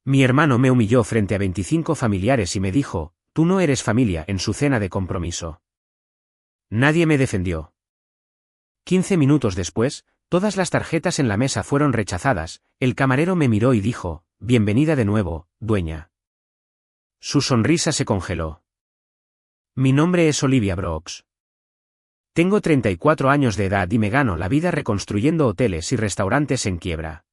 Mi hermano me humilló frente a 25 familiares y me dijo, tú no eres familia, en su cena de compromiso. Nadie me defendió. 15 minutos después, todas las tarjetas en la mesa fueron rechazadas, el camarero me miró y dijo, bienvenida de nuevo, dueña. Su sonrisa se congeló. Mi nombre es Olivia Brooks. Tengo 34 años de edad y me gano la vida reconstruyendo hoteles y restaurantes en quiebra.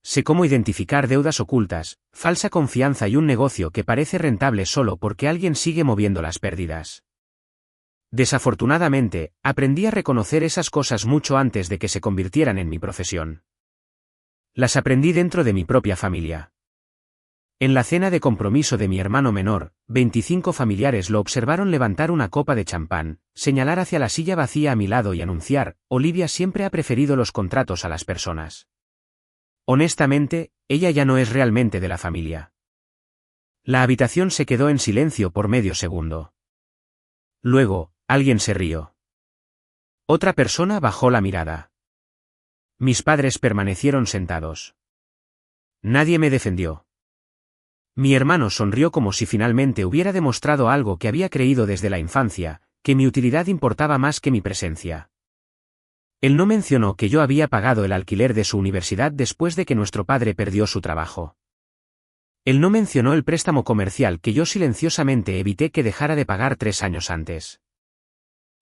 Sé cómo identificar deudas ocultas, falsa confianza y un negocio que parece rentable solo porque alguien sigue moviendo las pérdidas. Desafortunadamente, aprendí a reconocer esas cosas mucho antes de que se convirtieran en mi profesión. Las aprendí dentro de mi propia familia. En la cena de compromiso de mi hermano menor, 25 familiares lo observaron levantar una copa de champán, señalar hacia la silla vacía a mi lado y anunciar, Olivia siempre ha preferido los contratos a las personas. Honestamente, ella ya no es realmente de la familia. La habitación se quedó en silencio por medio segundo. Luego, alguien se rió. Otra persona bajó la mirada. Mis padres permanecieron sentados. Nadie me defendió. Mi hermano sonrió como si finalmente hubiera demostrado algo que había creído desde la infancia, que mi utilidad importaba más que mi presencia. Él no mencionó que yo había pagado el alquiler de su universidad después de que nuestro padre perdió su trabajo. Él no mencionó el préstamo comercial que yo silenciosamente evité que dejara de pagar 3 años antes.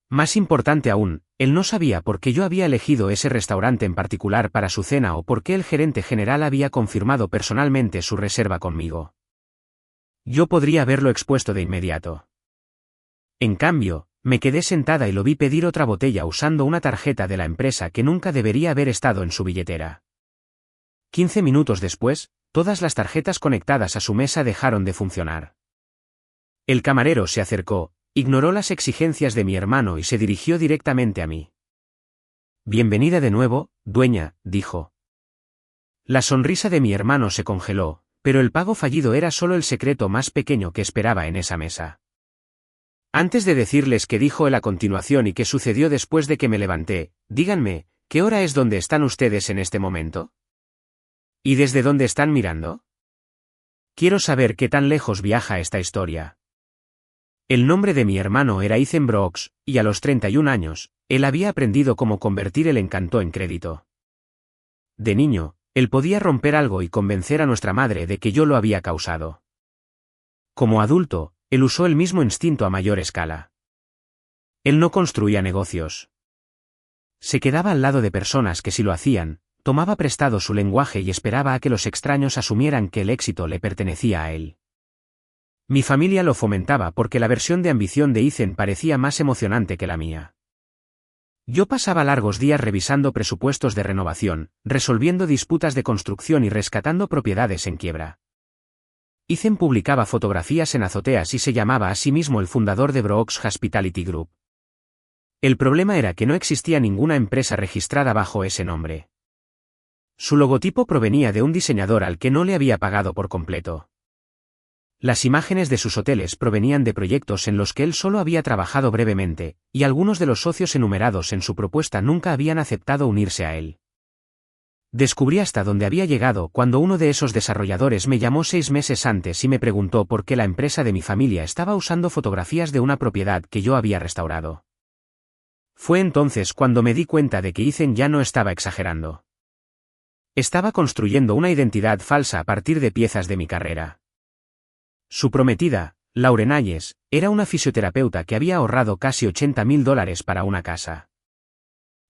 Más importante aún, él no sabía por qué yo había elegido ese restaurante en particular para su cena o por qué el gerente general había confirmado personalmente su reserva conmigo. Yo podría haberlo expuesto de inmediato. En cambio, me quedé sentada y lo vi pedir otra botella usando una tarjeta de la empresa que nunca debería haber estado en su billetera. 15 minutos después, todas las tarjetas conectadas a su mesa dejaron de funcionar. El camarero se acercó, ignoró las exigencias de mi hermano y se dirigió directamente a mí. Bienvenida de nuevo, dueña, dijo. La sonrisa de mi hermano se congeló, pero el pago fallido era solo el secreto más pequeño que esperaba en esa mesa. Antes de decirles qué dijo él a continuación y qué sucedió después de que me levanté, díganme, ¿qué hora es donde están ustedes en este momento? ¿Y desde dónde están mirando? Quiero saber qué tan lejos viaja esta historia. El nombre de mi hermano era Ethan Brooks, y a los 31 años, él había aprendido cómo convertir el encanto en crédito. De niño, él podía romper algo y convencer a nuestra madre de que yo lo había causado. Como adulto, él usó el mismo instinto a mayor escala. Él no construía negocios. Se quedaba al lado de personas que sí lo hacían, tomaba prestado su lenguaje y esperaba a que los extraños asumieran que el éxito le pertenecía a él. Mi familia lo fomentaba porque la versión de ambición de Ethan parecía más emocionante que la mía. Yo pasaba largos días revisando presupuestos de renovación, resolviendo disputas de construcción y rescatando propiedades en quiebra. Ethan publicaba fotografías en azoteas y se llamaba a sí mismo el fundador de Brooks Hospitality Group. El problema era que no existía ninguna empresa registrada bajo ese nombre. Su logotipo provenía de un diseñador al que no le había pagado por completo. Las imágenes de sus hoteles provenían de proyectos en los que él solo había trabajado brevemente, y algunos de los socios enumerados en su propuesta nunca habían aceptado unirse a él. Descubrí hasta dónde había llegado cuando uno de esos desarrolladores me llamó 6 meses antes y me preguntó por qué la empresa de mi familia estaba usando fotografías de una propiedad que yo había restaurado. Fue entonces cuando me di cuenta de que Ethan ya no estaba exagerando. Estaba construyendo una identidad falsa a partir de piezas de mi carrera. Su prometida, Lauren Ayes, era una fisioterapeuta que había ahorrado casi $80,000 para una casa.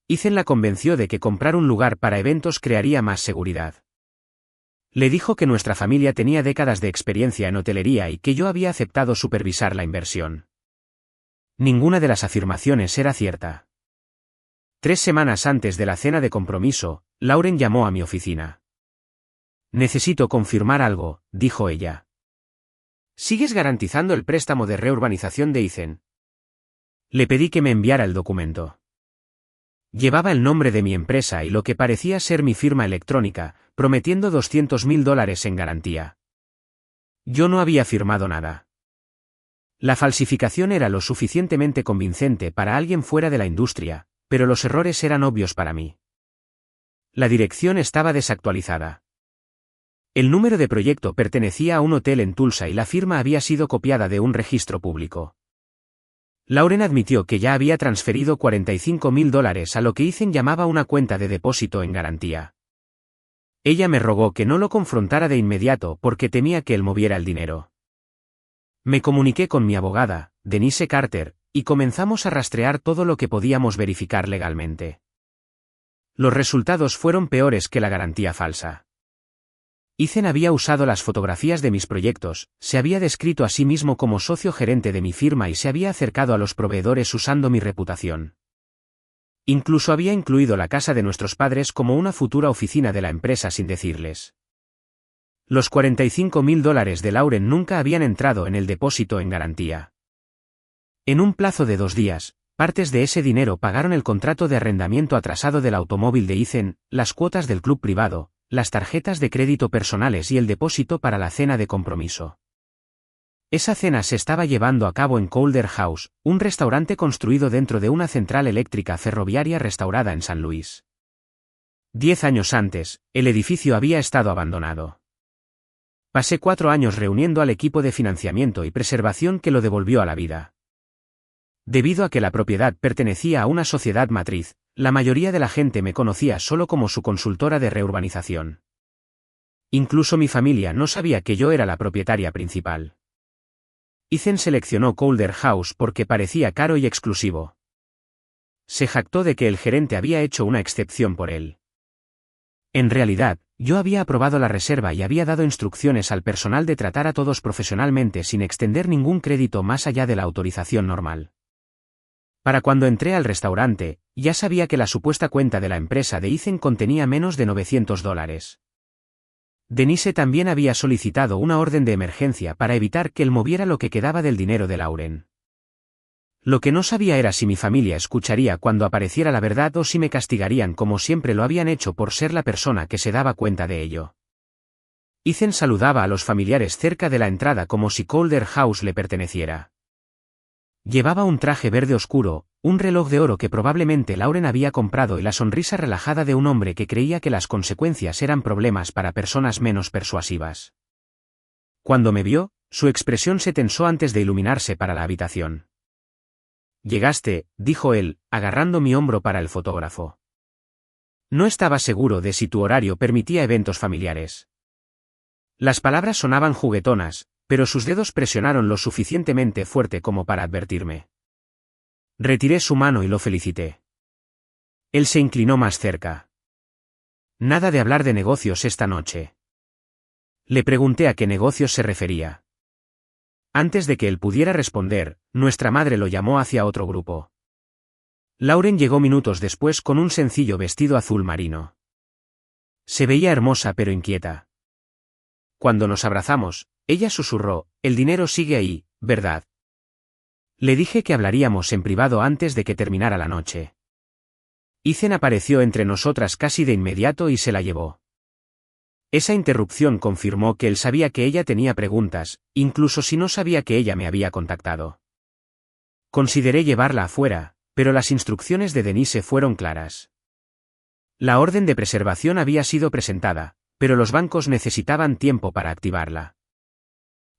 Ethan la convenció de que comprar un lugar para eventos crearía más seguridad. Le dijo que nuestra familia tenía décadas de experiencia en hotelería y que yo había aceptado supervisar la inversión. Ninguna de las afirmaciones era cierta. 3 semanas antes de la cena de compromiso, Lauren llamó a mi oficina. Necesito confirmar algo, dijo ella. ¿Sigues garantizando el préstamo de reurbanización de Ethan? Le pedí que me enviara el documento. Llevaba el nombre de mi empresa y lo que parecía ser mi firma electrónica, prometiendo $200,000 en garantía. Yo no había firmado nada. La falsificación era lo suficientemente convincente para alguien fuera de la industria, pero los errores eran obvios para mí. La dirección estaba desactualizada. El número de proyecto pertenecía a un hotel en Tulsa y la firma había sido copiada de un registro público. Lauren admitió que ya había transferido $45,000 a lo que Ethan llamaba una cuenta de depósito en garantía. Ella me rogó que no lo confrontara de inmediato porque temía que él moviera el dinero. Me comuniqué con mi abogada, Denise Carter, y comenzamos a rastrear todo lo que podíamos verificar legalmente. Los resultados fueron peores que la garantía falsa. Ethan había usado las fotografías de mis proyectos, se había descrito a sí mismo como socio gerente de mi firma y se había acercado a los proveedores usando mi reputación. Incluso había incluido la casa de nuestros padres como una futura oficina de la empresa sin decirles. Los $45,000 de Lauren nunca habían entrado en el depósito en garantía. En un plazo de 2 días, partes de ese dinero pagaron el contrato de arrendamiento atrasado del automóvil de Ethan, las cuotas del club privado, las tarjetas de crédito personales y el depósito para la cena de compromiso. Esa cena se estaba llevando a cabo en Calder House, un restaurante construido dentro de una central eléctrica ferroviaria restaurada en San Luis. 10 años antes, el edificio había estado abandonado. Pasé 4 años reuniendo al equipo de financiamiento y preservación que lo devolvió a la vida. Debido a que la propiedad pertenecía a una sociedad matriz, la mayoría de la gente me conocía solo como su consultora de reurbanización. Incluso mi familia no sabía que yo era la propietaria principal. Ethan seleccionó Calder House porque parecía caro y exclusivo. Se jactó de que el gerente había hecho una excepción por él. En realidad, yo había aprobado la reserva y había dado instrucciones al personal de tratar a todos profesionalmente sin extender ningún crédito más allá de la autorización normal. Para cuando entré al restaurante, ya sabía que la supuesta cuenta de la empresa de Ethan contenía menos de $900. Denise también había solicitado una orden de emergencia para evitar que él moviera lo que quedaba del dinero de Lauren. Lo que no sabía era si mi familia escucharía cuando apareciera la verdad o si me castigarían como siempre lo habían hecho por ser la persona que se daba cuenta de ello. Ethan saludaba a los familiares cerca de la entrada como si Calder House le perteneciera. Llevaba un traje verde oscuro, un reloj de oro que probablemente Lauren había comprado y la sonrisa relajada de un hombre que creía que las consecuencias eran problemas para personas menos persuasivas. Cuando me vio, su expresión se tensó antes de iluminarse para la habitación. «Llegaste», dijo él, agarrando mi hombro para el fotógrafo. No estaba seguro de si tu horario permitía eventos familiares. Las palabras sonaban juguetonas, pero sus dedos presionaron lo suficientemente fuerte como para advertirme. Retiré su mano y lo felicité. Él se inclinó más cerca. Nada de hablar de negocios esta noche. Le pregunté a qué negocios se refería. Antes de que él pudiera responder, nuestra madre lo llamó hacia otro grupo. Lauren llegó minutos después con un sencillo vestido azul marino. Se veía hermosa pero inquieta. Cuando nos abrazamos, ella susurró, «El dinero sigue ahí, ¿verdad?» Le dije que hablaríamos en privado antes de que terminara la noche. Ethan apareció entre nosotras casi de inmediato y se la llevó. Esa interrupción confirmó que él sabía que ella tenía preguntas, incluso si no sabía que ella me había contactado. Consideré llevarla afuera, pero las instrucciones de Denise fueron claras. La orden de preservación había sido presentada, pero los bancos necesitaban tiempo para activarla.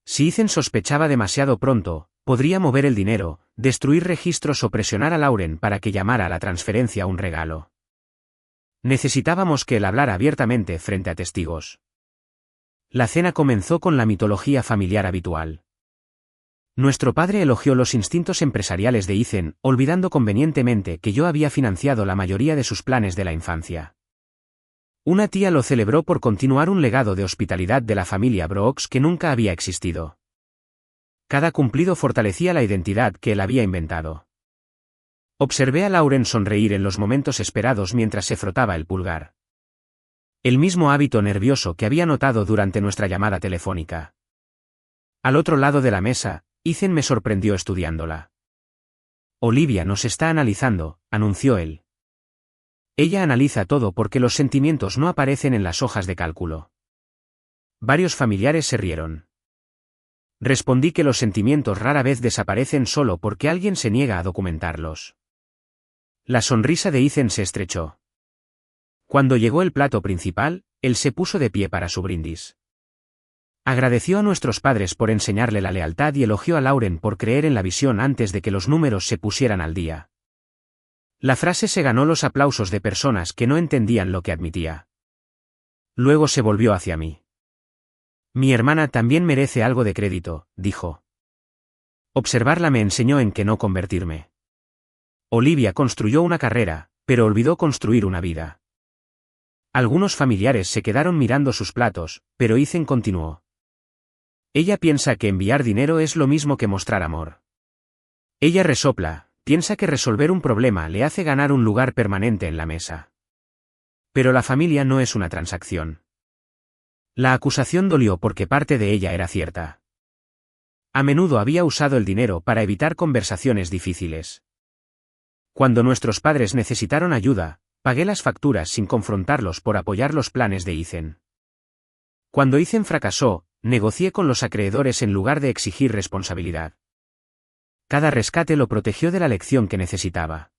Si Ethan sospechaba demasiado pronto, podría mover el dinero, destruir registros o presionar a Lauren para que llamara a la transferencia un regalo. Necesitábamos que él hablara abiertamente frente a testigos. La cena comenzó con la mitología familiar habitual. Nuestro padre elogió los instintos empresariales de Ethan, olvidando convenientemente que yo había financiado la mayoría de sus planes de la infancia. Una tía lo celebró por continuar un legado de hospitalidad de la familia Brooks que nunca había existido. Cada cumplido fortalecía la identidad que él había inventado. Observé a Lauren sonreír en los momentos esperados mientras se frotaba el pulgar. El mismo hábito nervioso que había notado durante nuestra llamada telefónica. Al otro lado de la mesa, Ethan me sorprendió estudiándola. «Olivia nos está analizando», anunció él. Ella analiza todo porque los sentimientos no aparecen en las hojas de cálculo. Varios familiares se rieron. Respondí que los sentimientos rara vez desaparecen solo porque alguien se niega a documentarlos. La sonrisa de Ethan se estrechó. Cuando llegó el plato principal, él se puso de pie para su brindis. Agradeció a nuestros padres por enseñarle la lealtad y elogió a Lauren por creer en la visión antes de que los números se pusieran al día. La frase se ganó los aplausos de personas que no entendían lo que admitía. Luego se volvió hacia mí. Mi hermana también merece algo de crédito, dijo. Observarla me enseñó en qué no convertirme. Olivia construyó una carrera, pero olvidó construir una vida. Algunos familiares se quedaron mirando sus platos, pero Ethan continuó. Ella piensa que enviar dinero es lo mismo que mostrar amor. Ella resopla, piensa que resolver un problema le hace ganar un lugar permanente en la mesa. Pero la familia no es una transacción. La acusación dolió porque parte de ella era cierta. A menudo había usado el dinero para evitar conversaciones difíciles. Cuando nuestros padres necesitaron ayuda, pagué las facturas sin confrontarlos por apoyar los planes de Ethan. Cuando Ethan fracasó, negocié con los acreedores en lugar de exigir responsabilidad. Cada rescate lo protegió de la lección que necesitaba.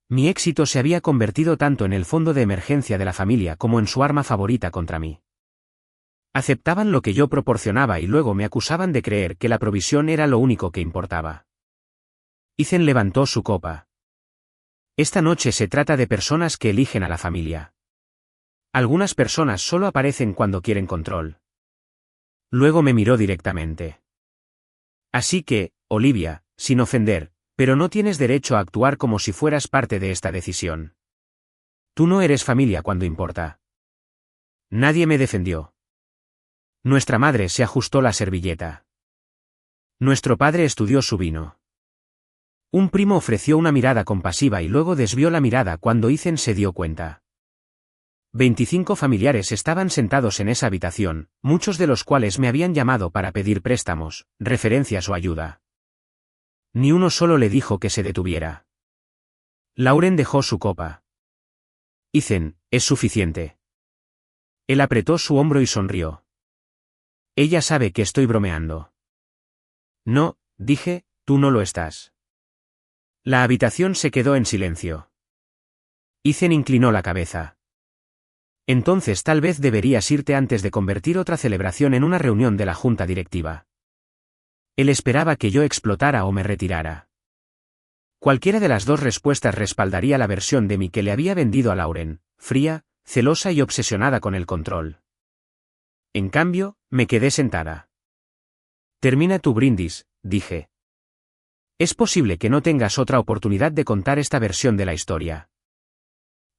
Mi éxito se había convertido tanto en el fondo de emergencia de la familia como en su arma favorita contra mí. Aceptaban lo que yo proporcionaba y luego me acusaban de creer que la provisión era lo único que importaba. Ethan levantó su copa. Esta noche se trata de personas que eligen a la familia. Algunas personas solo aparecen cuando quieren control. Luego me miró directamente. Así que, Olivia, sin ofender, pero no tienes derecho a actuar como si fueras parte de esta decisión. Tú no eres familia cuando importa. Nadie me defendió. Nuestra madre se ajustó la servilleta. Nuestro padre estudió su vino. Un primo ofreció una mirada compasiva y luego desvió la mirada cuando Ethan se dio cuenta. 25 familiares estaban sentados en esa habitación, muchos de los cuales me habían llamado para pedir préstamos, referencias o ayuda. Ni uno solo le dijo que se detuviera. Lauren dejó su copa. Ethan, es suficiente. Él apretó su hombro y sonrió. Ella sabe que estoy bromeando. No, dije, tú no lo estás. La habitación se quedó en silencio. Ethan inclinó la cabeza. Entonces tal vez deberías irte antes de convertir otra celebración en una reunión de la junta directiva. Él esperaba que yo explotara o me retirara. Cualquiera de las dos respuestas respaldaría la versión de mí que le había vendido a Lauren, fría, celosa y obsesionada con el control. En cambio, me quedé sentada. Termina tu brindis, dije. Es posible que no tengas otra oportunidad de contar esta versión de la historia.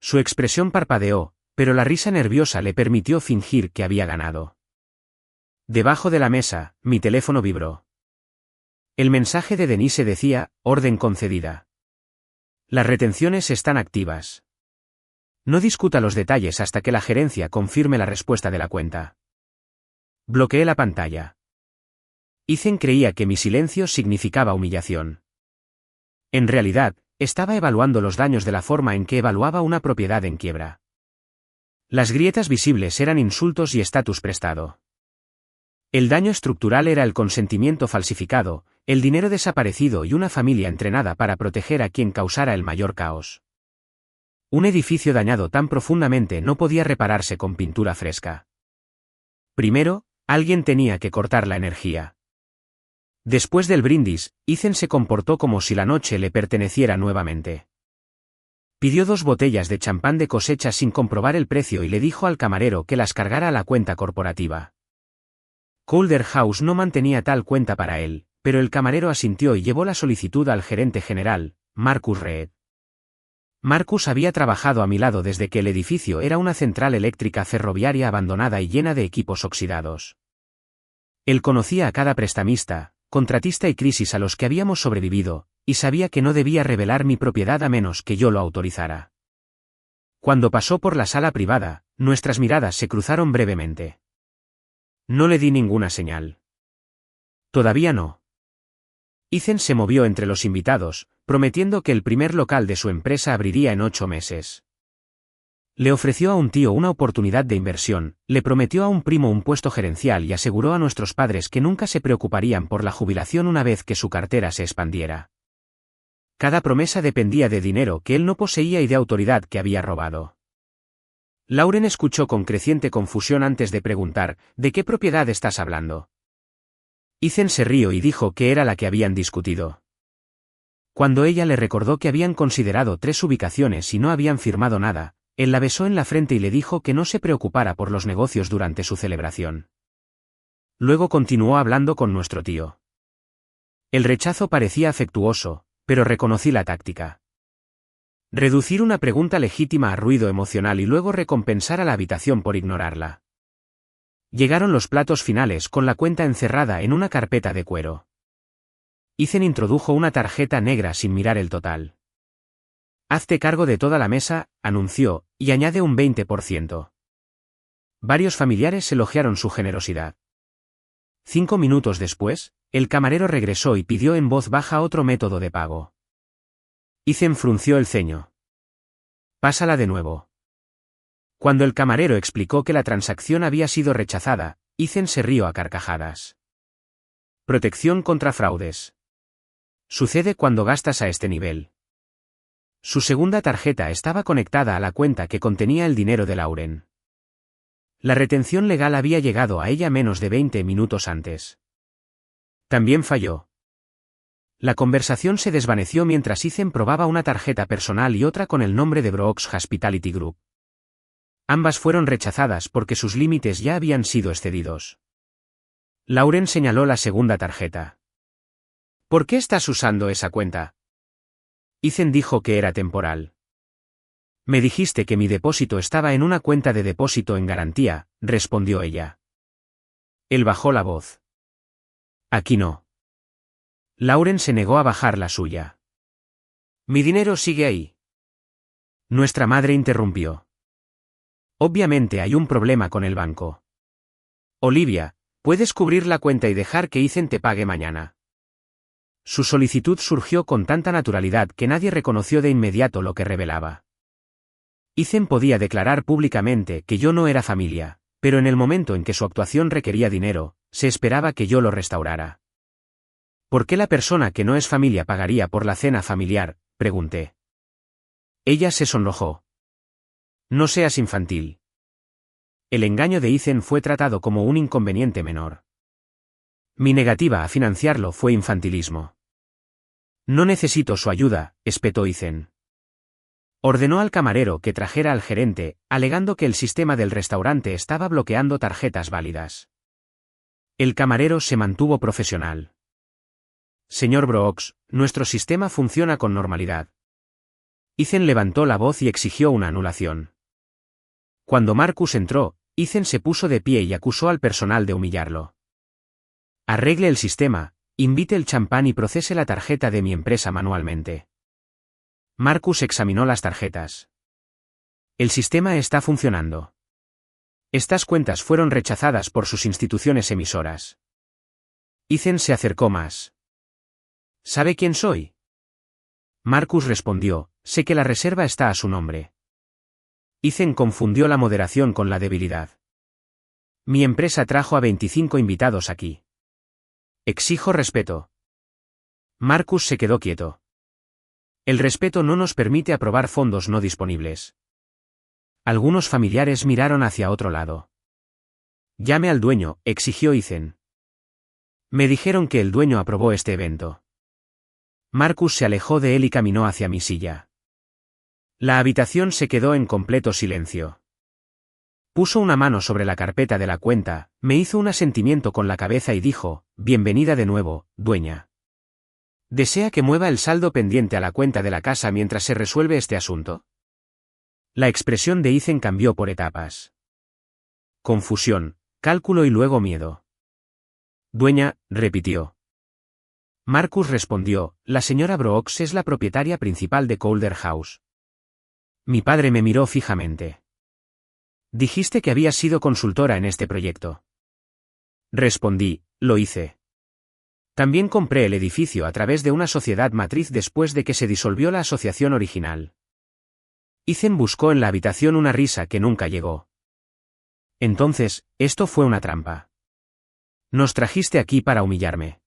Su expresión parpadeó, pero la risa nerviosa le permitió fingir que había ganado. Debajo de la mesa, mi teléfono vibró. El mensaje de Denise decía, orden concedida. Las retenciones están activas. No discuta los detalles hasta que la gerencia confirme la respuesta de la cuenta. Bloqueé la pantalla. Ethan creía que mi silencio significaba humillación. En realidad, estaba evaluando los daños de la forma en que evaluaba una propiedad en quiebra. Las grietas visibles eran insultos y estatus prestado. El daño estructural era el consentimiento falsificado, el dinero desaparecido y una familia entrenada para proteger a quien causara el mayor caos. Un edificio dañado tan profundamente no podía repararse con pintura fresca. Primero, alguien tenía que cortar la energía. Después del brindis, Ethan se comportó como si la noche le perteneciera nuevamente. Pidió 2 botellas de champán de cosecha sin comprobar el precio y le dijo al camarero que las cargara a la cuenta corporativa. Calder House no mantenía tal cuenta para él, pero el camarero asintió y llevó la solicitud al gerente general, Marcus Reed. Marcus había trabajado a mi lado desde que el edificio era una central eléctrica ferroviaria abandonada y llena de equipos oxidados. Él conocía a cada prestamista, contratista y crisis a los que habíamos sobrevivido, y sabía que no debía revelar mi propiedad a menos que yo lo autorizara. Cuando pasó por la sala privada, nuestras miradas se cruzaron brevemente. No le di ninguna señal. Todavía no. Ethan se movió entre los invitados, prometiendo que el primer local de su empresa abriría en 8 meses. Le ofreció a un tío una oportunidad de inversión, le prometió a un primo un puesto gerencial y aseguró a nuestros padres que nunca se preocuparían por la jubilación una vez que su cartera se expandiera. Cada promesa dependía de dinero que él no poseía y de autoridad que había robado. Lauren escuchó con creciente confusión antes de preguntar, ¿de qué propiedad estás hablando? Ethan se rió y dijo que era la que habían discutido. Cuando ella le recordó que habían considerado 3 ubicaciones y no habían firmado nada, él la besó en la frente y le dijo que no se preocupara por los negocios durante su celebración. Luego continuó hablando con nuestro tío. El rechazo parecía afectuoso, pero reconocí la táctica. Reducir una pregunta legítima a ruido emocional y luego recompensar a la habitación por ignorarla. Llegaron los platos finales con la cuenta encerrada en una carpeta de cuero. Ethan introdujo una tarjeta negra sin mirar el total. Hazte cargo de toda la mesa, anunció, y añade un 20%. Varios familiares elogiaron su generosidad. 5 minutos después, el camarero regresó y pidió en voz baja otro método de pago. Ethan frunció el ceño. Pásala de nuevo. Cuando el camarero explicó que la transacción había sido rechazada, Ethan se rió a carcajadas. Protección contra fraudes. Sucede cuando gastas a este nivel. Su segunda tarjeta estaba conectada a la cuenta que contenía el dinero de Lauren. La retención legal había llegado a ella menos de 20 minutos antes. También falló. La conversación se desvaneció mientras Ethan probaba una tarjeta personal y otra con el nombre de Brooks Hospitality Group. Ambas fueron rechazadas porque sus límites ya habían sido excedidos. Lauren señaló la segunda tarjeta. ¿Por qué estás usando esa cuenta? Ethan dijo que era temporal. Me dijiste que mi depósito estaba en una cuenta de depósito en garantía, respondió ella. Él bajó la voz. Aquí no. Lauren se negó a bajar la suya. Mi dinero sigue ahí. Nuestra madre interrumpió. Obviamente hay un problema con el banco. Olivia, puedes cubrir la cuenta y dejar que Ethan te pague mañana. Su solicitud surgió con tanta naturalidad que nadie reconoció de inmediato lo que revelaba. Ethan podía declarar públicamente que yo no era familia, pero en el momento en que su actuación requería dinero, se esperaba que yo lo restaurara. ¿Por qué la persona que no es familia pagaría por la cena familiar?, pregunté. Ella se sonrojó. No seas infantil. El engaño de Ethan fue tratado como un inconveniente menor. Mi negativa a financiarlo fue infantilismo. No necesito su ayuda, espetó Ethan. Ordenó al camarero que trajera al gerente, alegando que el sistema del restaurante estaba bloqueando tarjetas válidas. El camarero se mantuvo profesional. Señor Brooks, nuestro sistema funciona con normalidad. Ethan levantó la voz y exigió una anulación. Cuando Marcus entró, Ethan se puso de pie y acusó al personal de humillarlo. Arregle el sistema, invite el champán y procese la tarjeta de mi empresa manualmente. Marcus examinó las tarjetas. El sistema está funcionando. Estas cuentas fueron rechazadas por sus instituciones emisoras. Ethan se acercó más. ¿Sabe quién soy? Marcus respondió, sé que la reserva está a su nombre. Ethan confundió la moderación con la debilidad. Mi empresa trajo a 25 invitados aquí. Exijo respeto. Marcus se quedó quieto. El respeto no nos permite aprobar fondos no disponibles. Algunos familiares miraron hacia otro lado. Llame al dueño, exigió Ethan. Me dijeron que el dueño aprobó este evento. Marcus se alejó de él y caminó hacia mi silla. La habitación se quedó en completo silencio. Puso una mano sobre la carpeta de la cuenta, me hizo un asentimiento con la cabeza y dijo, bienvenida de nuevo, dueña. ¿Desea que mueva el saldo pendiente a la cuenta de la casa mientras se resuelve este asunto? La expresión de Ethan cambió por etapas. Confusión, cálculo y luego miedo. Dueña, repitió. Marcus respondió, la señora Brooks es la propietaria principal de Calder House. Mi padre me miró fijamente. Dijiste que habías sido consultora en este proyecto. Respondí, lo hice. También compré el edificio a través de una sociedad matriz después de que se disolvió la asociación original. Ethan buscó en la habitación una risa que nunca llegó. Entonces, esto fue una trampa. Nos trajiste aquí para humillarme.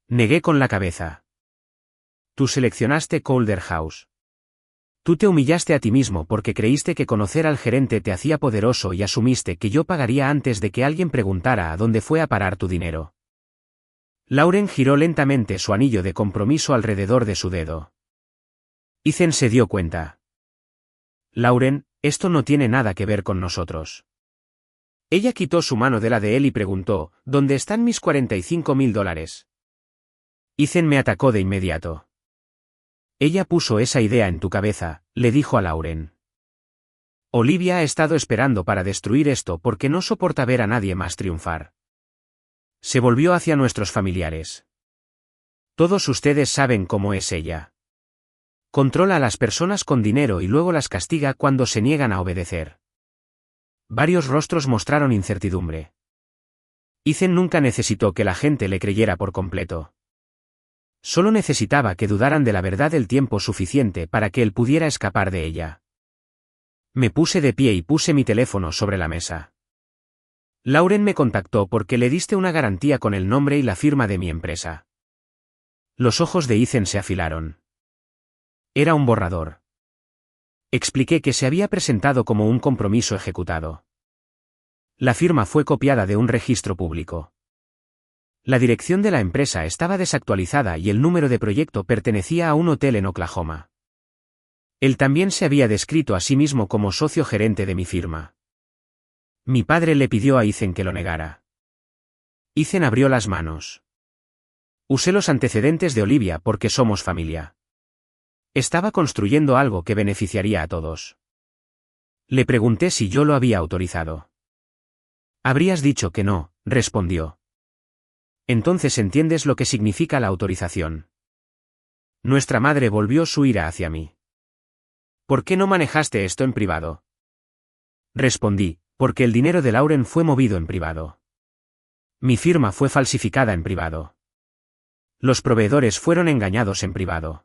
Negué con la cabeza. Tú seleccionaste Calder House. Tú te humillaste a ti mismo porque creíste que conocer al gerente te hacía poderoso y asumiste que yo pagaría antes de que alguien preguntara a dónde fue a parar tu dinero. Lauren giró lentamente su anillo de compromiso alrededor de su dedo. Ethan se dio cuenta. Lauren, esto no tiene nada que ver con nosotros. Ella quitó su mano de la de él y preguntó, ¿dónde están mis $45,000? Ethan me atacó de inmediato. Ella puso esa idea en tu cabeza, le dijo a Lauren. Olivia ha estado esperando para destruir esto porque no soporta ver a nadie más triunfar. Se volvió hacia nuestros familiares. Todos ustedes saben cómo es ella. Controla a las personas con dinero y luego las castiga cuando se niegan a obedecer. Varios rostros mostraron incertidumbre. Ethan nunca necesitó que la gente le creyera por completo. Solo necesitaba que dudaran de la verdad el tiempo suficiente para que él pudiera escapar de ella. Me puse de pie y puse mi teléfono sobre la mesa. Lauren me contactó porque le diste una garantía con el nombre y la firma de mi empresa. Los ojos de Ethan se afilaron. Era un borrador. Expliqué que se había presentado como un compromiso ejecutado. La firma fue copiada de un registro público. La dirección de la empresa estaba desactualizada y el número de proyecto pertenecía a un hotel en Oklahoma. Él también se había descrito a sí mismo como socio gerente de mi firma. Mi padre le pidió a Ethan que lo negara. Ethan abrió las manos. Usé los antecedentes de Olivia porque somos familia. Estaba construyendo algo que beneficiaría a todos. Le pregunté si yo lo había autorizado. Habrías dicho que no, respondió. Entonces entiendes lo que significa la autorización. Nuestra madre volvió su ira hacia mí. ¿Por qué no manejaste esto en privado? Respondí, porque el dinero de Lauren fue movido en privado. Mi firma fue falsificada en privado. Los proveedores fueron engañados en privado.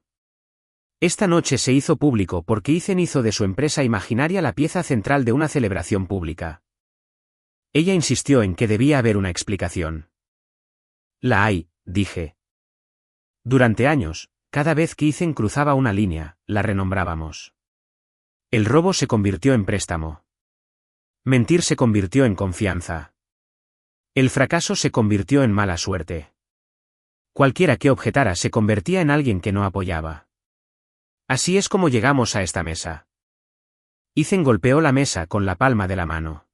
Esta noche se hizo público porque Ethan hizo de su empresa imaginaria la pieza central de una celebración pública. Ella insistió en que debía haber una explicación. La hay, dije. Durante años, cada vez que Ethan cruzaba una línea, la renombrábamos. El robo se convirtió en préstamo. Mentir se convirtió en confianza. El fracaso se convirtió en mala suerte. Cualquiera que objetara se convertía en alguien que no apoyaba. Así es como llegamos a esta mesa. Ethan golpeó la mesa con la palma de la mano.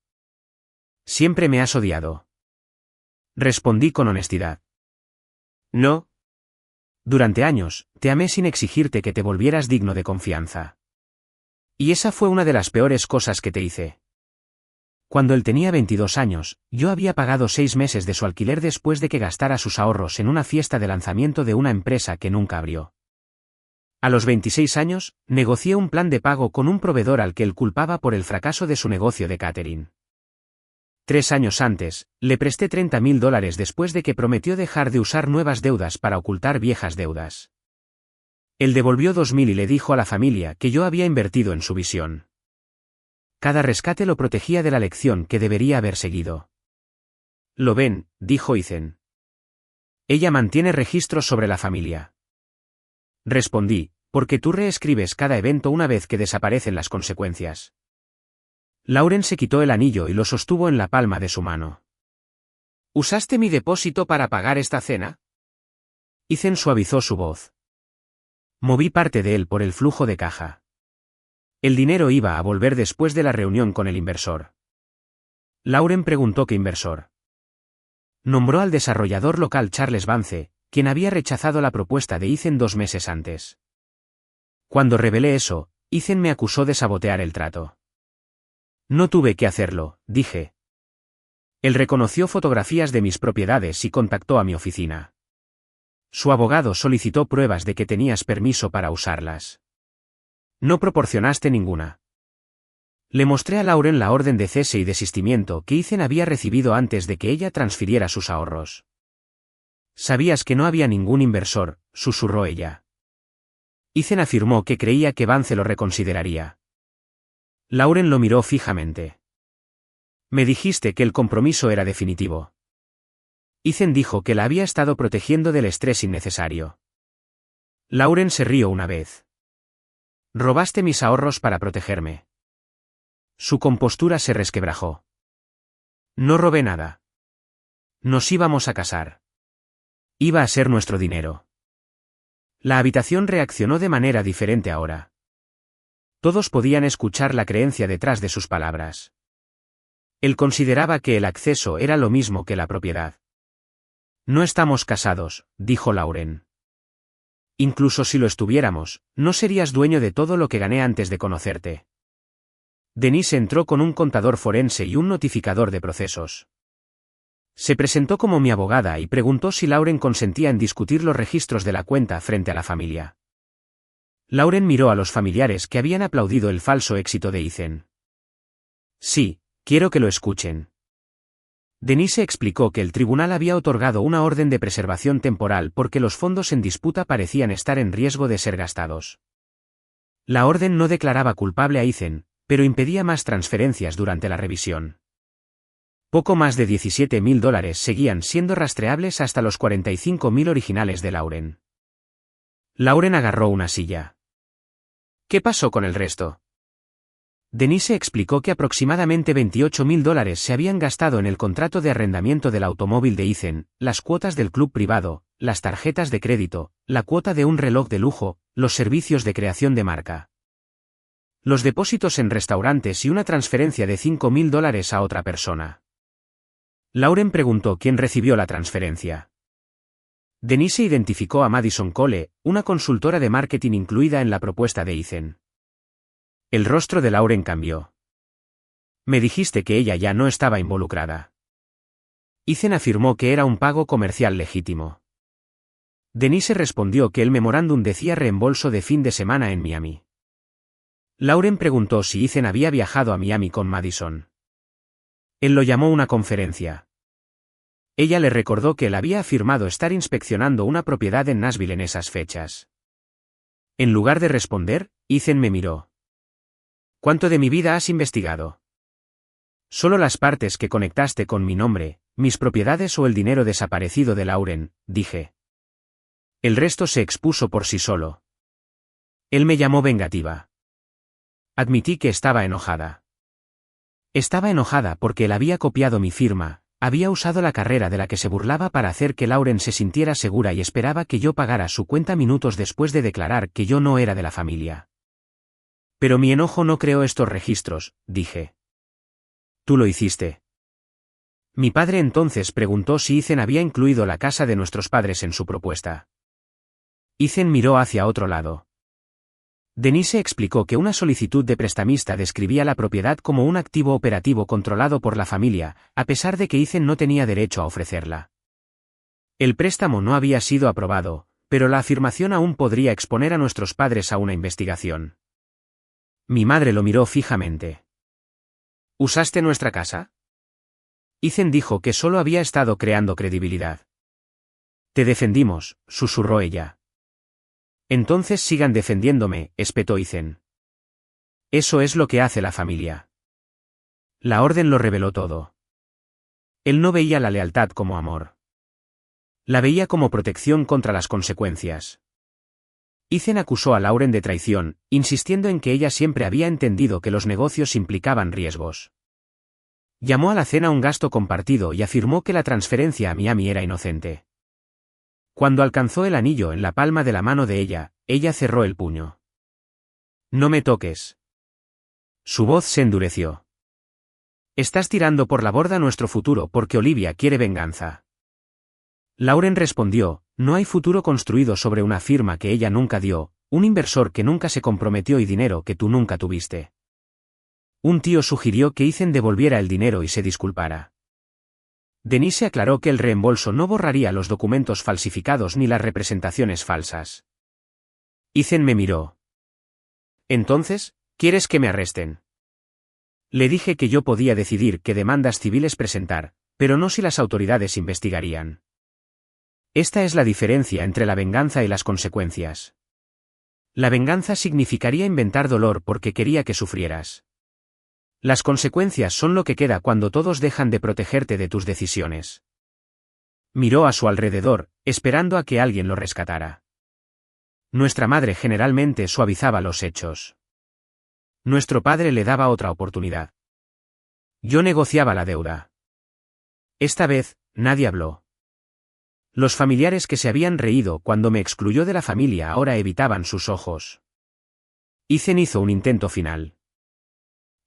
Siempre me has odiado. Respondí con honestidad. No. Durante años, te amé sin exigirte que te volvieras digno de confianza. Y esa fue una de las peores cosas que te hice. Cuando él tenía 22 años, yo había pagado 6 meses de su alquiler después de que gastara sus ahorros en una fiesta de lanzamiento de una empresa que nunca abrió. A los 26 años, negocié un plan de pago con un proveedor al que él culpaba por el fracaso de su negocio de catering. 3 años antes, le presté $30,000 después de que prometió dejar de usar nuevas deudas para ocultar viejas deudas. Él devolvió 2,000 y le dijo a la familia que yo había invertido en su visión. Cada rescate lo protegía de la lección que debería haber seguido. Lo ven, dijo Ethan. Ella mantiene registros sobre la familia. Respondí, porque tú reescribes cada evento una vez que desaparecen las consecuencias. Lauren se quitó el anillo y lo sostuvo en la palma de su mano. ¿Usaste mi depósito para pagar esta cena? Ethan suavizó su voz. Moví parte de él por el flujo de caja. El dinero iba a volver después de la reunión con el inversor. Lauren preguntó qué inversor. Nombró al desarrollador local Charles Vance, quien había rechazado la propuesta de Ethan 2 meses antes. Cuando revelé eso, Ethan me acusó de sabotear el trato. No tuve que hacerlo, dije. Él reconoció fotografías de mis propiedades y contactó a mi oficina. Su abogado solicitó pruebas de que tenías permiso para usarlas. No proporcionaste ninguna. Le mostré a Lauren la orden de cese y desistimiento que Ethan había recibido antes de que ella transfiriera sus ahorros. Sabías que no había ningún inversor, susurró ella. Ethan afirmó que creía que Vance lo reconsideraría. Lauren lo miró fijamente. Me dijiste que el compromiso era definitivo. Ethan dijo que la había estado protegiendo del estrés innecesario. Lauren se rió una vez. Robaste mis ahorros para protegerme. Su compostura se resquebrajó. No robé nada. Nos íbamos a casar. Iba a ser nuestro dinero. La habitación reaccionó de manera diferente ahora. Todos podían escuchar la creencia detrás de sus palabras. Él consideraba que el acceso era lo mismo que la propiedad. No estamos casados, dijo Lauren. Incluso si lo estuviéramos, no serías dueño de todo lo que gané antes de conocerte. Denise entró con un contador forense y un notificador de procesos. Se presentó como mi abogada y preguntó si Lauren consentía en discutir los registros de la cuenta frente a la familia. Lauren miró a los familiares que habían aplaudido el falso éxito de Ethan. Sí, quiero que lo escuchen. Denise explicó que el tribunal había otorgado una orden de preservación temporal porque los fondos en disputa parecían estar en riesgo de ser gastados. La orden no declaraba culpable a Ethan, pero impedía más transferencias durante la revisión. Poco más de $17.000 seguían siendo rastreables hasta los $45.000 originales de Lauren. Lauren agarró una silla. ¿Qué pasó con el resto? Denise explicó que aproximadamente $28.000 se habían gastado en el contrato de arrendamiento del automóvil de Ethan, las cuotas del club privado, las tarjetas de crédito, la cuota de un reloj de lujo, los servicios de creación de marca, los depósitos en restaurantes y una transferencia de $5.000 a otra persona. Lauren preguntó quién recibió la transferencia. Denise identificó a Madison Cole, una consultora de marketing incluida en la propuesta de Ethan. El rostro de Lauren cambió. Me dijiste que ella ya no estaba involucrada. Ethan afirmó que era un pago comercial legítimo. Denise respondió que el memorándum decía reembolso de fin de semana en Miami. Lauren preguntó si Ethan había viajado a Miami con Madison. Él lo llamó una conferencia. Ella le recordó que él había afirmado estar inspeccionando una propiedad en Nashville en esas fechas. En lugar de responder, Ethan me miró. ¿Cuánto de mi vida has investigado? Solo las partes que conectaste con mi nombre, mis propiedades o el dinero desaparecido de Lauren, dije. El resto se expuso por sí solo. Él me llamó vengativa. Admití que estaba enojada. Estaba enojada porque él había copiado mi firma, había usado la carrera de la que se burlaba para hacer que Lauren se sintiera segura y esperaba que yo pagara su cuenta minutos después de declarar que yo no era de la familia. Pero mi enojo no creó estos registros, dije. Tú lo hiciste. Mi padre entonces preguntó si Ethan había incluido la casa de nuestros padres en su propuesta. Ethan miró hacia otro lado. Denise explicó que una solicitud de prestamista describía la propiedad como un activo operativo controlado por la familia, a pesar de que Ethan no tenía derecho a ofrecerla. El préstamo no había sido aprobado, pero la afirmación aún podría exponer a nuestros padres a una investigación. Mi madre lo miró fijamente. ¿Usaste nuestra casa? Ethan dijo que solo había estado creando credibilidad. Te defendimos, susurró ella. Entonces sigan defendiéndome, espetó Ethan. Eso es lo que hace la familia. La orden lo reveló todo. Él no veía la lealtad como amor. La veía como protección contra las consecuencias. Ethan acusó a Lauren de traición, insistiendo en que ella siempre había entendido que los negocios implicaban riesgos. Llamó a la cena un gasto compartido y afirmó que la transferencia a Miami era inocente. Cuando alcanzó el anillo en la palma de la mano de ella cerró el puño. No me toques. Su voz se endureció. Estás tirando por la borda nuestro futuro porque Olivia quiere venganza. Lauren respondió, no hay futuro construido sobre una firma que ella nunca dio, un inversor que nunca se comprometió y dinero que tú nunca tuviste. Un tío sugirió que Ethan devolviera el dinero y se disculpara. Denise aclaró que el reembolso no borraría los documentos falsificados ni las representaciones falsas. Ethan me miró. Entonces, ¿quieres que me arresten? Le dije que yo podía decidir qué demandas civiles presentar, pero no si las autoridades investigarían. Esta es la diferencia entre la venganza y las consecuencias. La venganza significaría inventar dolor porque quería que sufrieras. Las consecuencias son lo que queda cuando todos dejan de protegerte de tus decisiones. Miró a su alrededor, esperando a que alguien lo rescatara. Nuestra madre generalmente suavizaba los hechos. Nuestro padre le daba otra oportunidad. Yo negociaba la deuda. Esta vez, nadie habló. Los familiares que se habían reído cuando me excluyó de la familia ahora evitaban sus ojos. Ethan hizo un intento final.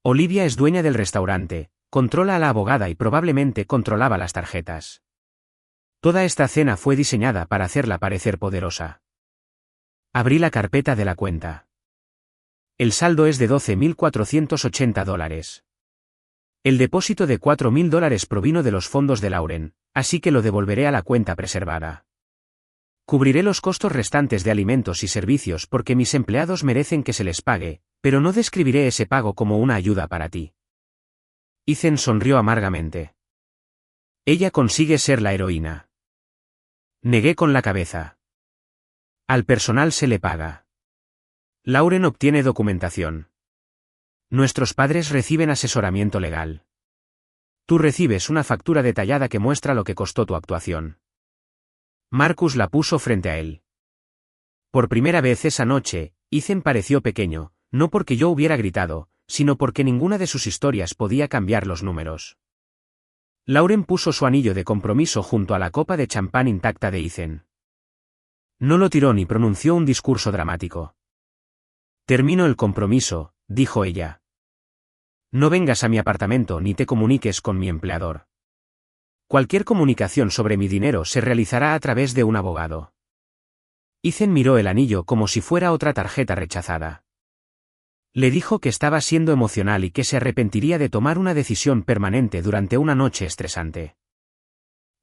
Olivia es dueña del restaurante, controla a la abogada y probablemente controlaba las tarjetas. Toda esta cena fue diseñada para hacerla parecer poderosa. Abrí la carpeta de la cuenta. El saldo es de $12.480. El depósito de $4.000 provino de los fondos de Lauren, así que lo devolveré a la cuenta preservada. Cubriré los costos restantes de alimentos y servicios porque mis empleados merecen que se les pague, pero no describiré ese pago como una ayuda para ti. Ethan sonrió amargamente. Ella consigue ser la heroína. Negué con la cabeza. Al personal se le paga. Lauren obtiene documentación. Nuestros padres reciben asesoramiento legal. Tú recibes una factura detallada que muestra lo que costó tu actuación. Marcus la puso frente a él. Por primera vez esa noche, Ethan pareció pequeño, no porque yo hubiera gritado, sino porque ninguna de sus historias podía cambiar los números. Lauren puso su anillo de compromiso junto a la copa de champán intacta de Ethan. No lo tiró ni pronunció un discurso dramático. Termino el compromiso, dijo ella. No vengas a mi apartamento ni te comuniques con mi empleador. Cualquier comunicación sobre mi dinero se realizará a través de un abogado. Ethan miró el anillo como si fuera otra tarjeta rechazada. Le dijo que estaba siendo emocional y que se arrepentiría de tomar una decisión permanente durante una noche estresante.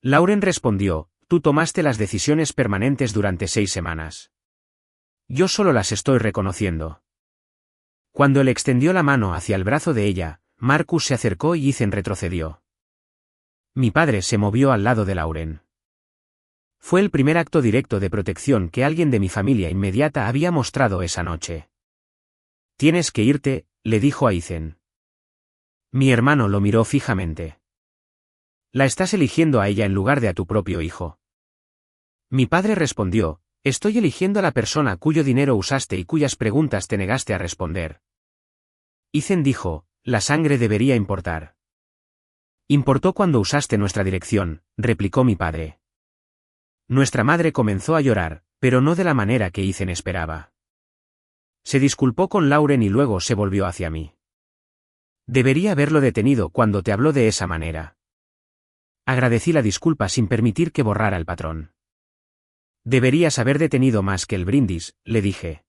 Lauren respondió, tú tomaste las decisiones permanentes durante 6 semanas. Yo solo las estoy reconociendo. Cuando él extendió la mano hacia el brazo de ella, Marcus se acercó y Ethan retrocedió. Mi padre se movió al lado de Lauren. Fue el primer acto directo de protección que alguien de mi familia inmediata había mostrado esa noche. Tienes que irte, le dijo a Ethan. Mi hermano lo miró fijamente. La estás eligiendo a ella en lugar de a tu propio hijo. Mi padre respondió, estoy eligiendo a la persona cuyo dinero usaste y cuyas preguntas te negaste a responder. Ethan dijo, la sangre debería importar. Importó cuando usaste nuestra dirección, replicó mi padre. Nuestra madre comenzó a llorar, pero no de la manera que Ethan esperaba. Se disculpó con Lauren y luego se volvió hacia mí. Debería haberlo detenido cuando te habló de esa manera. Agradecí la disculpa sin permitir que borrara el patrón. Deberías haber detenido más que el brindis, le dije.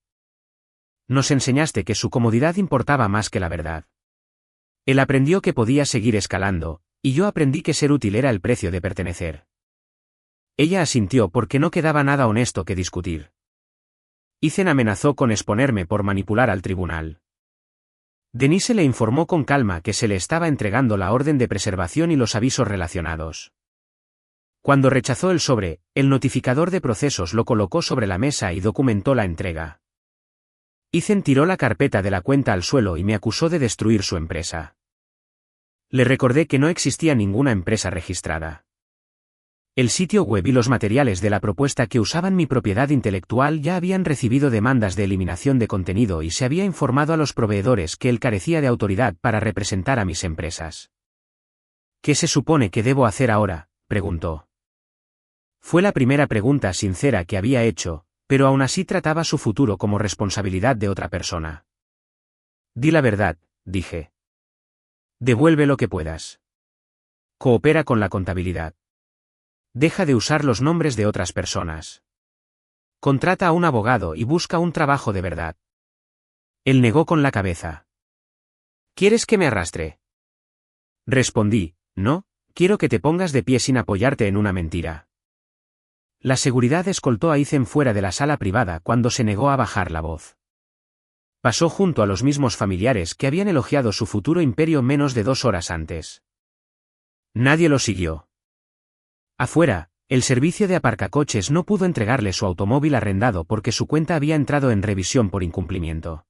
Nos enseñaste que su comodidad importaba más que la verdad. Él aprendió que podía seguir escalando, y yo aprendí que ser útil era el precio de pertenecer. Ella asintió porque no quedaba nada honesto que discutir. Ethan amenazó con exponerme por manipular al tribunal. Denise le informó con calma que se le estaba entregando la orden de preservación y los avisos relacionados. Cuando rechazó el sobre, el notificador de procesos lo colocó sobre la mesa y documentó la entrega. Ethan tiró la carpeta de la cuenta al suelo y me acusó de destruir su empresa. Le recordé que no existía ninguna empresa registrada. El sitio web y los materiales de la propuesta que usaban mi propiedad intelectual ya habían recibido demandas de eliminación de contenido y se había informado a los proveedores que él carecía de autoridad para representar a mis empresas. ¿Qué se supone que debo hacer ahora?, preguntó. Fue la primera pregunta sincera que había hecho, pero aún así trataba su futuro como responsabilidad de otra persona. Di la verdad, dije. Devuelve lo que puedas. Coopera con la contabilidad. Deja de usar los nombres de otras personas. Contrata a un abogado y busca un trabajo de verdad. Él negó con la cabeza. ¿Quieres que me arrastre? Respondí, no, quiero que te pongas de pie sin apoyarte en una mentira. La seguridad escoltó a Ethan fuera de la sala privada cuando se negó a bajar la voz. Pasó junto a los mismos familiares que habían elogiado su futuro imperio menos de 2 horas antes. Nadie lo siguió. Afuera, el servicio de aparcacoches no pudo entregarle su automóvil arrendado porque su cuenta había entrado en revisión por incumplimiento.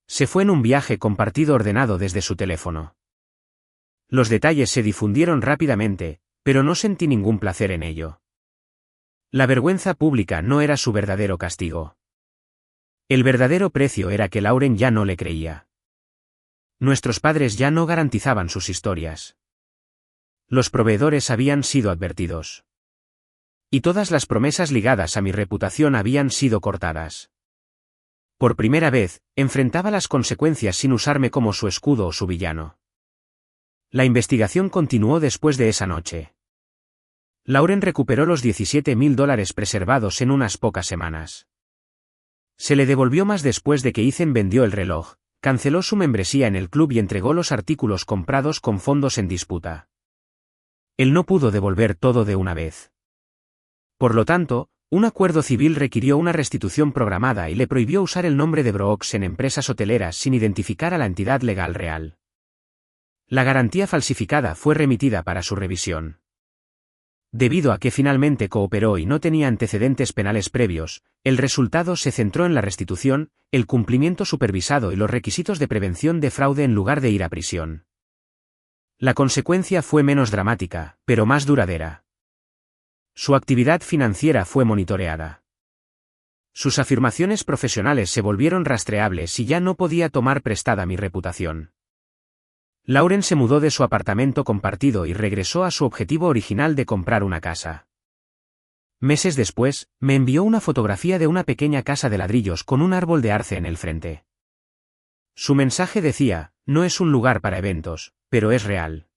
Se fue en un viaje compartido ordenado desde su teléfono. Los detalles se difundieron rápidamente, pero no sentí ningún placer en ello. La vergüenza pública no era su verdadero castigo. El verdadero precio era que Lauren ya no le creía. Nuestros padres ya no garantizaban sus historias. Los proveedores habían sido advertidos. Y todas las promesas ligadas a mi reputación habían sido cortadas. Por primera vez, enfrentaba las consecuencias sin usarme como su escudo o su villano. La investigación continuó después de esa noche. Lauren recuperó los $17,000 preservados en unas pocas semanas. Se le devolvió más después de que Ethan vendió el reloj, canceló su membresía en el club y entregó los artículos comprados con fondos en disputa. Él no pudo devolver todo de una vez. Por lo tanto, un acuerdo civil requirió una restitución programada y le prohibió usar el nombre de Brooks en empresas hoteleras sin identificar a la entidad legal real. La garantía falsificada fue remitida para su revisión. Debido a que finalmente cooperó y no tenía antecedentes penales previos, el resultado se centró en la restitución, el cumplimiento supervisado y los requisitos de prevención de fraude en lugar de ir a prisión. La consecuencia fue menos dramática, pero más duradera. Su actividad financiera fue monitoreada. Sus afirmaciones profesionales se volvieron rastreables y ya no podía tomar prestada mi reputación. Lauren se mudó de su apartamento compartido y regresó a su objetivo original de comprar una casa. Meses después, me envió una fotografía de una pequeña casa de ladrillos con un árbol de arce en el frente. Su mensaje decía: no es un lugar para eventos, pero es real.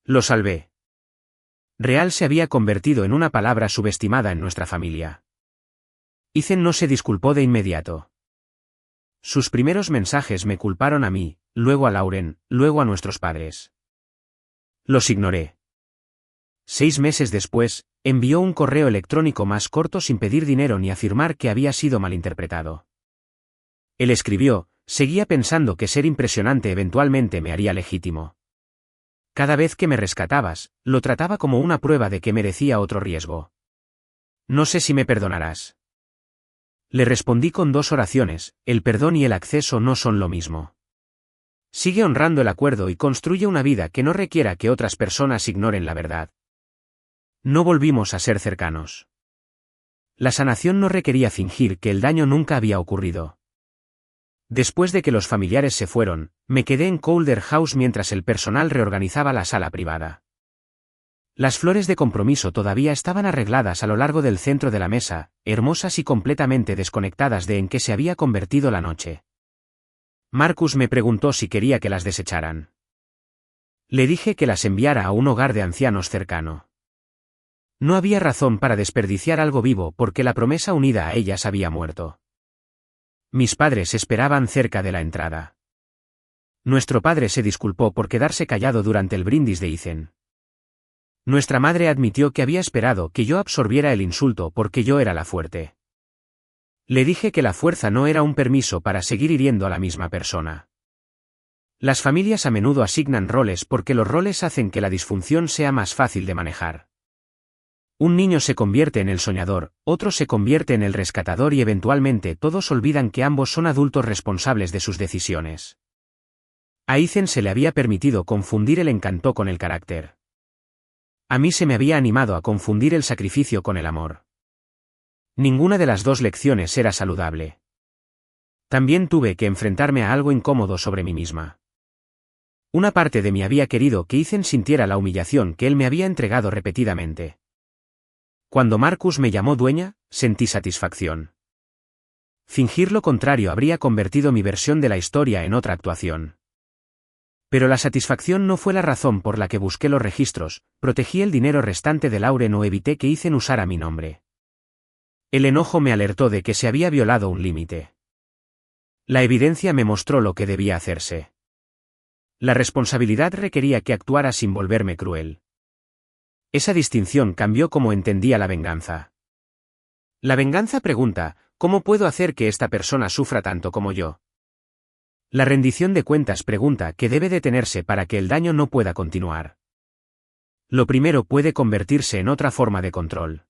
Lo salvé. Real se había convertido en una palabra subestimada en nuestra familia. Ethan no se disculpó de inmediato. Sus primeros mensajes me culparon a mí, luego a Lauren, luego a nuestros padres. Los ignoré. 6 meses después, envió un correo electrónico más corto sin pedir dinero ni afirmar que había sido malinterpretado. Él escribió: seguía pensando que ser impresionante eventualmente me haría legítimo. Cada vez que me rescatabas, lo trataba como una prueba de que merecía otro riesgo. No sé si me perdonarás. Le respondí con 2 oraciones: el perdón y el acceso no son lo mismo. Sigue honrando el acuerdo y construye una vida que no requiera que otras personas ignoren la verdad. No volvimos a ser cercanos. La sanación no requería fingir que el daño nunca había ocurrido. Después de que los familiares se fueron, me quedé en Calder House mientras el personal reorganizaba la sala privada. Las flores de compromiso todavía estaban arregladas a lo largo del centro de la mesa, hermosas y completamente desconectadas de en qué se había convertido la noche. Marcus me preguntó si quería que las desecharan. Le dije que las enviara a un hogar de ancianos cercano. No había razón para desperdiciar algo vivo porque la promesa unida a ellas había muerto. Mis padres esperaban cerca de la entrada. Nuestro padre se disculpó por quedarse callado durante el brindis de Ethan. Nuestra madre admitió que había esperado que yo absorbiera el insulto porque yo era la fuerte. Le dije que la fuerza no era un permiso para seguir hiriendo a la misma persona. Las familias a menudo asignan roles porque los roles hacen que la disfunción sea más fácil de manejar. Un niño se convierte en el soñador, otro se convierte en el rescatador y eventualmente todos olvidan que ambos son adultos responsables de sus decisiones. A Ethan se le había permitido confundir el encanto con el carácter. A mí se me había animado a confundir el sacrificio con el amor. Ninguna de las 2 lecciones era saludable. También tuve que enfrentarme a algo incómodo sobre mí misma. Una parte de mí había querido que Ethan sintiera la humillación que él me había entregado repetidamente. Cuando Marcus me llamó dueña, sentí satisfacción. Fingir lo contrario habría convertido mi versión de la historia en otra actuación. Pero la satisfacción no fue la razón por la que busqué los registros, protegí el dinero restante de Lauren o evité que Ethan usara mi nombre. El enojo me alertó de que se había violado un límite. La evidencia me mostró lo que debía hacerse. La responsabilidad requería que actuara sin volverme cruel. Esa distinción cambió cómo entendía la venganza. La venganza pregunta: ¿cómo puedo hacer que esta persona sufra tanto como yo? La rendición de cuentas pregunta qué debe detenerse para que el daño no pueda continuar. Lo primero puede convertirse en otra forma de control.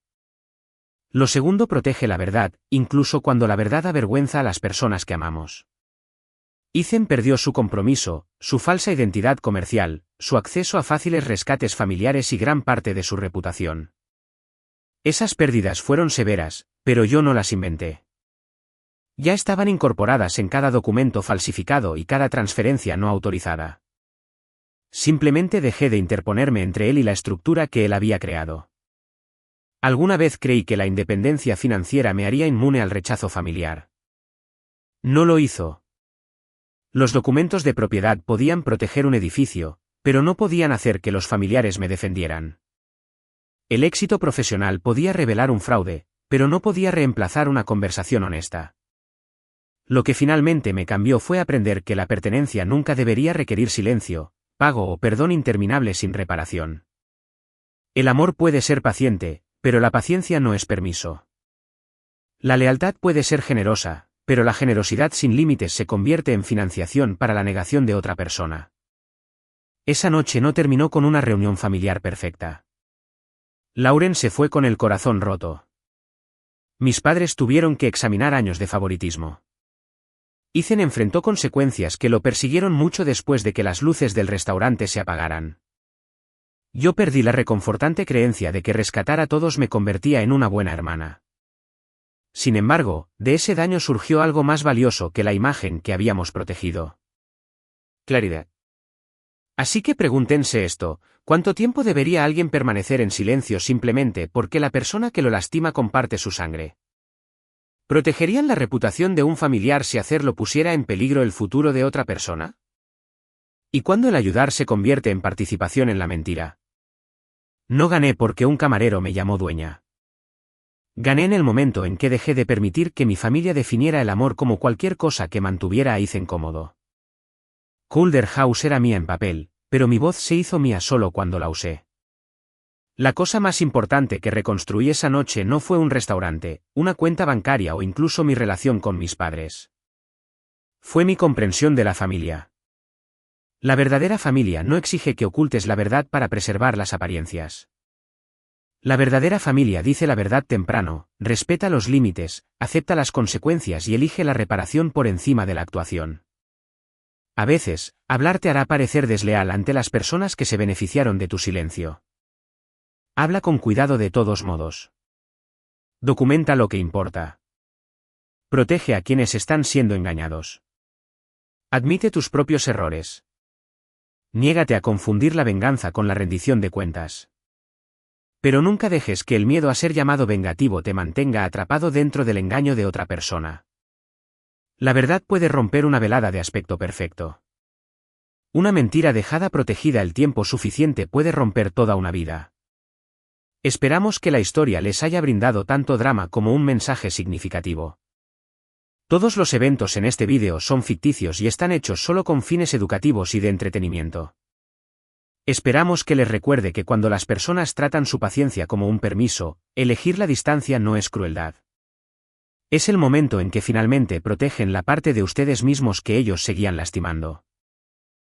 Lo segundo protege la verdad, incluso cuando la verdad avergüenza a las personas que amamos. Ethan perdió su compromiso, su falsa identidad comercial, su acceso a fáciles rescates familiares y gran parte de su reputación. Esas pérdidas fueron severas, pero yo no las inventé. Ya estaban incorporadas en cada documento falsificado y cada transferencia no autorizada. Simplemente dejé de interponerme entre él y la estructura que él había creado. Alguna vez creí que la independencia financiera me haría inmune al rechazo familiar. No lo hizo. Los documentos de propiedad podían proteger un edificio, pero no podían hacer que los familiares me defendieran. El éxito profesional podía revelar un fraude, pero no podía reemplazar una conversación honesta. Lo que finalmente me cambió fue aprender que la pertenencia nunca debería requerir silencio, pago o perdón interminable sin reparación. El amor puede ser paciente, pero la paciencia no es permiso. La lealtad puede ser generosa, pero la generosidad sin límites se convierte en financiación para la negación de otra persona. Esa noche no terminó con una reunión familiar perfecta. Lauren se fue con el corazón roto. Mis padres tuvieron que examinar años de favoritismo. Ethan enfrentó consecuencias que lo persiguieron mucho después de que las luces del restaurante se apagaran. Yo perdí la reconfortante creencia de que rescatar a todos me convertía en una buena hermana. Sin embargo, de ese daño surgió algo más valioso que la imagen que habíamos protegido. Claridad. Así que pregúntense esto, ¿cuánto tiempo debería alguien permanecer en silencio simplemente porque la persona que lo lastima comparte su sangre? ¿Protegerían la reputación de un familiar si hacerlo pusiera en peligro el futuro de otra persona? ¿Y cuándo el ayudar se convierte en participación en la mentira? No gané porque un camarero me llamó dueña. Gané en el momento en que dejé de permitir que mi familia definiera el amor como cualquier cosa que mantuviera a Ethan cómodo. Calder House era mía en papel, pero mi voz se hizo mía solo cuando la usé. La cosa más importante que reconstruí esa noche no fue un restaurante, una cuenta bancaria o incluso mi relación con mis padres. Fue mi comprensión de la familia. La verdadera familia no exige que ocultes la verdad para preservar las apariencias. La verdadera familia dice la verdad temprano, respeta los límites, acepta las consecuencias y elige la reparación por encima de la actuación. A veces, hablar te hará parecer desleal ante las personas que se beneficiaron de tu silencio. Habla con cuidado de todos modos. Documenta lo que importa. Protege a quienes están siendo engañados. Admite tus propios errores. Niégate a confundir la venganza con la rendición de cuentas. Pero nunca dejes que el miedo a ser llamado vengativo te mantenga atrapado dentro del engaño de otra persona. La verdad puede romper una velada de aspecto perfecto. Una mentira dejada protegida el tiempo suficiente puede romper toda una vida. Esperamos que la historia les haya brindado tanto drama como un mensaje significativo. Todos los eventos en este vídeo son ficticios y están hechos solo con fines educativos y de entretenimiento. Esperamos que les recuerde que cuando las personas tratan su paciencia como un permiso, elegir la distancia no es crueldad. Es el momento en que finalmente protegen la parte de ustedes mismos que ellos seguían lastimando.